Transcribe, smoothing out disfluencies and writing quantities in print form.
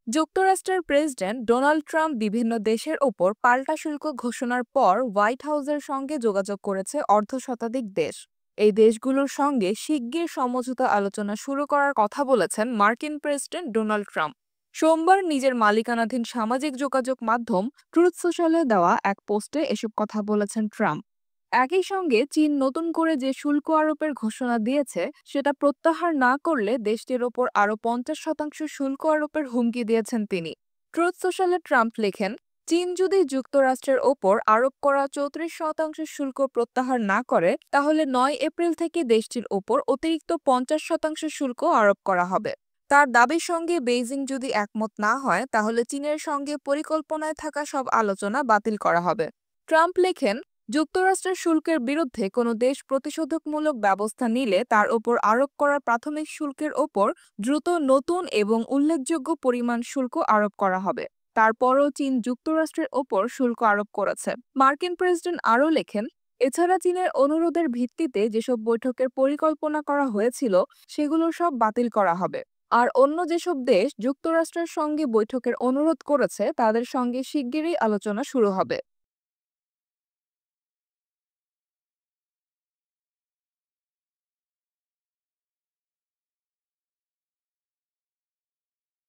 যুক্তরাষ্ট্রের president Donald Trump বিভিন্ন দেশের ওপর পাল্টা শুল্ক ঘোষণার পর হোয়াইট হাউসের সঙ্গে যোগাযোগ করেছে অর্ধশতাধিক দেশ। এই দেশগুলোর সঙ্গে শিগগির সমঝোতা আলোচনা শুরু করার কথা বলেছেন মার্কিন প্রেসিডেন্ট ডোনাল্ড ট্রাম্প। সোমবার নিজের মালিকানাধীন সামাজিক যোগাযোগ মাধ্যম ট্রুথ সোশ্যালে দেওয়া এক পোস্টে এসব কথা বলেছেন ট্রাম্প। একই সঙ্গে চীন নতুন করে যে শুল্ক আরোপের ঘোষণা দিয়েছে সেটা প্রত্যাহার না করলে দেশটির ওপর আরও 50% শুল্ক আরোপের হুমকি দিয়েছেন তিনি। ট্রুথ সোশ্যালে ট্রাম্প লেখেন, চীন যদি যুক্তরাষ্ট্রের ওপর আরোপ করা 34% শুল্ক প্রত্যাহার না করে তাহলে 9 এপ্রিল থেকে দেশটির ওপর অতিরিক্ত 50% শুল্ক আরোপ করা হবে। তার দাবির সঙ্গে বেইজিং যদি একমত না হয় তাহলে চীনের সঙ্গে পরিকল্পনায় থাকা সব আলোচনা বাতিল করা হবে। ট্রাম্প লেখেন, যুক্তরাষ্ট্রের শুল্কের বিরুদ্ধে কোনো দেশ প্রতিষেধকমূলক ব্যবস্থা নিলে তার ওপর আরোপ করা প্রাথমিক শুল্কের ওপর দ্রুত নতুন এবং উল্লেখযোগ্য পরিমাণ শুল্ক আরোপ করা হবে। তারপরও চীন যুক্তরাষ্ট্রের ওপর শুল্ক আরোপ করেছে। মার্কিন প্রেসিডেন্ট আরও লেখেন, এছাড়া চীনের অনুরোধের ভিত্তিতে যেসব বৈঠকের পরিকল্পনা করা হয়েছিল সেগুলো সব বাতিল করা হবে। আর অন্য যেসব দেশ যুক্তরাষ্ট্রের সঙ্গে বৈঠকের অনুরোধ করেছে তাদের সঙ্গে শিগগিরই আলোচনা শুরু হবে।